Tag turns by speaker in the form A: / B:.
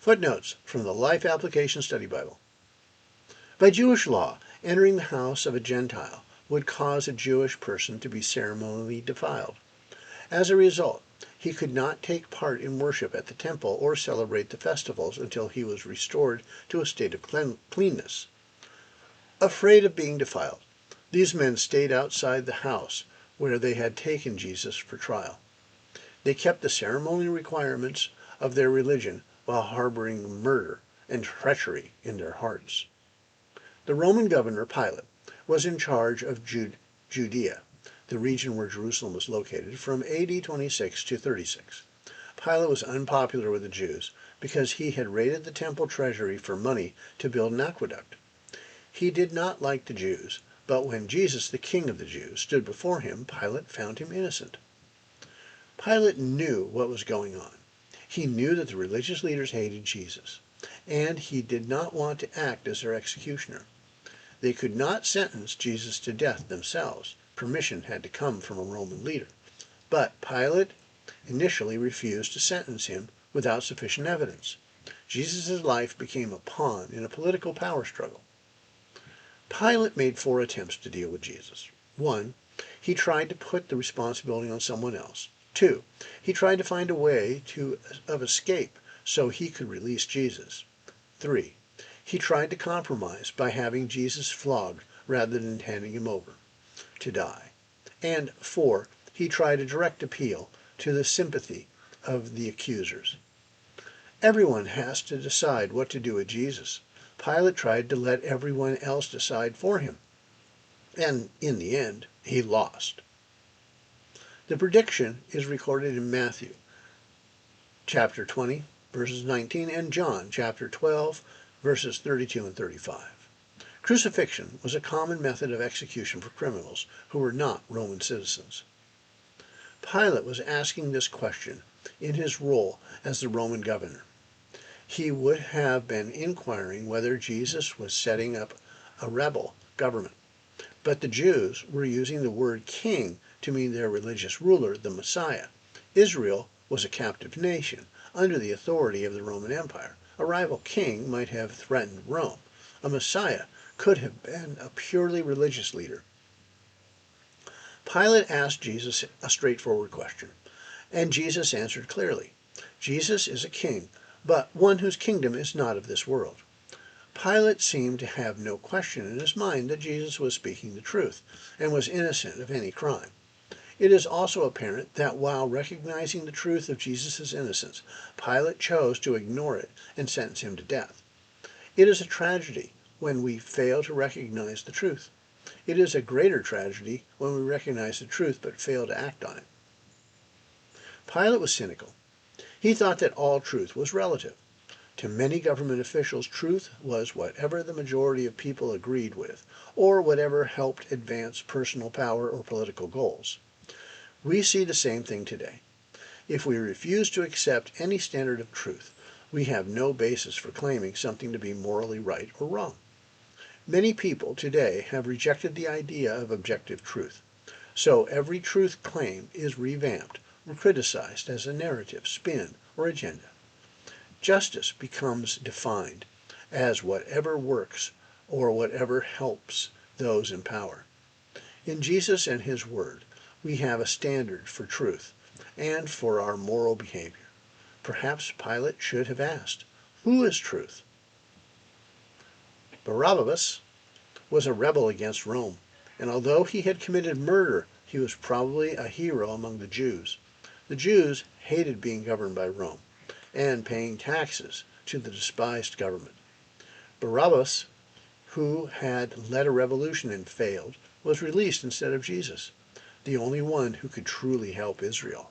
A: Footnotes from the Life Application Study Bible. By Jewish law, entering the house of a Gentile would cause a Jewish person to be ceremonially defiled. As a result, he could not take part in worship at the temple or celebrate the festivals until he was restored to a state of cleanness. Afraid of being defiled, these men stayed outside the house where they had taken Jesus for trial. They kept the ceremonial requirements of their religion while harboring murder and treachery in their hearts. The Roman governor, Pilate, was in charge of Judea, the region where Jerusalem was located, from AD 26 to 36. Pilate was unpopular with the Jews because he had raided the temple treasury for money to build an aqueduct. He did not like the Jews, but when Jesus, the King of the Jews, stood before him, Pilate found him innocent. Pilate knew what was going on. He knew that the religious leaders hated Jesus, and he did not want to act as their executioner. They could not sentence Jesus to death themselves. Permission had to come from a Roman leader. But Pilate initially refused to sentence him without sufficient evidence. Jesus' life became a pawn in a political power struggle. Pilate made 4 attempts to deal with Jesus. 1. He tried to put the responsibility on someone else. 2. He tried to find a way of escape so he could release Jesus. 3. He tried to compromise by having Jesus flogged rather than handing him over to die. And 4. He tried a direct appeal to the sympathy of the accusers. Everyone has to decide what to do with Jesus. Pilate tried to let everyone else decide for him. And in the end, he lost. The prediction is recorded in Matthew chapter 20, verses 19, and John chapter 12, verses 32 and 35. Crucifixion was a common method of execution for criminals who were not Roman citizens. Pilate was asking this question in his role as the Roman governor. He would have been inquiring whether Jesus was setting up a rebel government. But the Jews were using the word king to mean their religious ruler, the Messiah. Israel was a captive nation under the authority of the Roman Empire. A rival king might have threatened Rome. A Messiah could have been a purely religious leader. Pilate asked Jesus a straightforward question, and Jesus answered clearly. Jesus is a king, but one whose kingdom is not of this world. Pilate seemed to have no question in his mind that Jesus was speaking the truth and was innocent of any crime. It is also apparent that while recognizing the truth of Jesus' innocence, Pilate chose to ignore it and sentence him to death. It is a tragedy when we fail to recognize the truth. It is a greater tragedy when we recognize the truth but fail to act on it. Pilate was cynical. He thought that all truth was relative. To many government officials, truth was whatever the majority of people agreed with, or whatever helped advance personal power or political goals. We see the same thing today. If we refuse to accept any standard of truth, we have no basis for claiming something to be morally right or wrong. Many people today have rejected the idea of objective truth, so every truth claim is revamped or criticized as a narrative, spin, or agenda. Justice becomes defined as whatever works or whatever helps those in power. In Jesus and His Word, we have a standard for truth and for our moral behavior. Perhaps Pilate should have asked, "Who is truth?" Barabbas was a rebel against Rome, and although he had committed murder, he was probably a hero among the Jews. The Jews hated being governed by Rome and paying taxes to the despised government. Barabbas, who had led a revolution and failed, was released instead of Jesus, the only one who could truly help Israel.